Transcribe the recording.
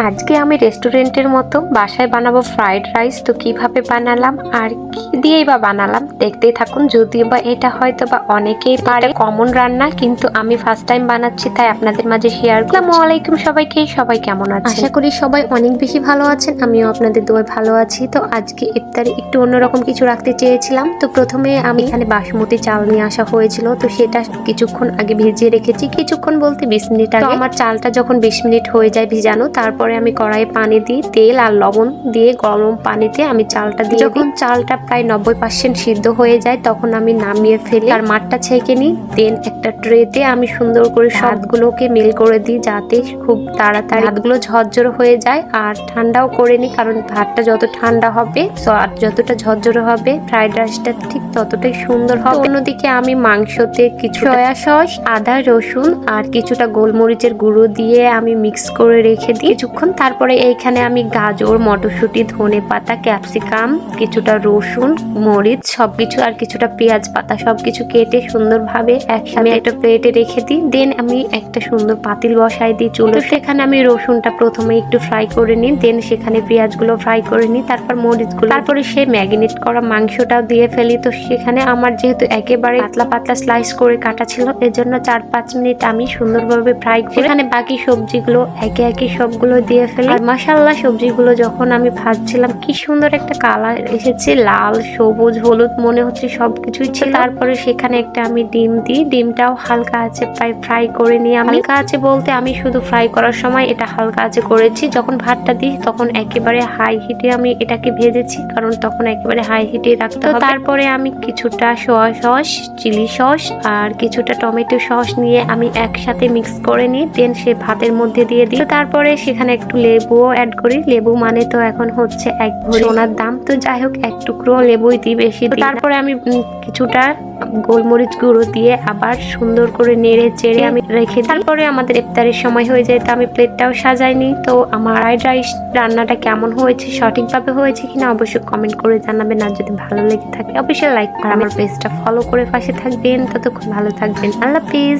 আজকে আমি রেস্টুরেন্টের মতো বাসায় বানাবো ফ্রাইড রাইস। তো কিভাবে বানালাম আর কি দিয়েই বা বানালাম দেখতেই থাকুন। যদিও বা এটা হয়তো বা অনেকেই পারে, কমন রান্না, কিন্তু আমি ফার্স্ট টাইম বানাচ্ছি তাই আপনাদের মাঝে শেয়ার করলাম। আসসালামু আলাইকুম সবাইকে, সবাই কেমন আছেন? আশা করি সবাই অনেক বেশি ভালো আছেন, আমিও আপনাদের দোয়ায় ভালো আছি। তো আজকে ইফতারে একটু অন্যরকম কিছু রাখতে চেয়েছিলাম। তো প্রথমে আমি এখানে বাসমতি চাল নিয়ে আসা হয়েছিল, তো সেটা কিছুক্ষণ আগে ভিজিয়ে রেখেছি। কিছুক্ষণ বলতে 20 মিনিট আগে। আমার চালটা যখন 20 মিনিট হয়ে যায় ভিজানো, তারপরে আমি কড়াইয়ে পানি দিই, তেল আর লবণ দিয়ে গরম পানিতে আমি চালটা দিয়ে যখন চালটা প্রায় 90% সিদ্ধ হয়ে যায় তখন আমি নামিয়ে ফেলি আর মাঠটা ছেঁকে নিই। দেন একটা ট্রেতে আমি সুন্দর করে ভাতগুলোকে মিল করে দিই যাতে খুব তাড়াতাড়ি ভাতগুলো ঝরঝরে হয়ে যায়। আর ঠান্ডাও করে নিই, কারণ ভাতটা যত ঠান্ডা হবে আর যতটা ঝরঝরে হবে ফ্রাইড রাইসটা ঠিক ততটাই সুন্দর হবে। অন্যদিকে আমি মাংসতে কিছু সয়া সস, আদা, রসুন আর কিছুটা গোলমরিচের গুঁড়ো দিয়ে আমি মিক্স করে রেখে দিই কিছুক্ষণ। তারপরে এইখানে আমি গাজর, মটরশুঁটি, ধনে পাতা, ক্যাপসিকাম, কিছুটা রসুন, মরিচ সবকিছু আর কিছুটা পেঁয়াজ পাতা সবকিছু কেটে সুন্দরভাবে একসাথে একটা প্লেটে রেখে দিই। দেন আমি একটা সুন্দর পাতিল বসাই দিই চুলো। সেখানে আমি রসুনটা প্রথমে একটু ফ্রাই করে নিই, দেন সেখানে পেঁয়াজগুলো ফ্রাই করে নিই, তারপর মরিচগুলো, তারপরে সে ম্যাগনেট করা মাংসটাও দিয়ে ফেলি। তো সেখানে আমার যেহেতু একেবারে পাতলা পাতলা স্লাইস করে কাটা ছিল, এজন্য 4-5 মিনিট আমি সুন্দরভাবে ফ্রাই করে এখানে বাকি সবজিগুলো একে একে সবগুলো দিয়ে ফেলি। আর মাশাআল্লাহ সবজিগুলো যখন আমি ভাজছিলাম কি সুন্দর একটা কালার এসেছে, লাল, সবুজ, হলুদ মনে হচ্ছে সবকিছুই ছিল। তারপরে সেখানে একটা আমি ডিম দিই, ডিমটাও হালকা আছে প্রায় ফ্রাই করে নিই। আমি হালকা আছে বলতে আমি শুধু ফ্রাই করার সময় এটা হালকা আছে করেছি, যখন ভাতটা দিই তখন একেবারে হাই হিটে আমি এটাকে ভেজেছি, কারণ তখন একেবারে হাই হিটে রাখতে হবে। তারপরে আমি কিছুটা সোয়া সস, চিলি সস আর কিছুটা টমেটো সস নিয়ে আমি একসাথে মিক্স করে নিই, দেন সে ভাতের মধ্যে দিয়ে দিই। তারপরে সেখানে একটু লেবুও অ্যাড করি। লেবু মানে তো এখন হচ্ছে এক সোনার দাম, তো যাই হোক এক টুকরো লেবুই দিই, বেশি দিই। তারপরে আমি কিছুটা গোলমরিচ গুঁড়ো দিয়ে আবার সুন্দর করে নেড়ে চেড়ে আমি রেখে দিই। তারপরে আমাদের ইফতারের সময় হয়ে যায়, তো আমি প্লেটটাও সাজাইনি। তো আমার ফ্রাইড রাইস রান্নাটা কেমন হয়েছে, সঠিকভাবে হয়েছে কিনা অবশ্যই কমেন্ট করে জানাবেন। আর যদি ভালো লেগে থাকে অবশ্যই লাইক আর আমার পেজটা ফলো করে পাশে থাকবেন। ততক্ষণ ভালো থাকবেন, আল্লাহ হাফেজ।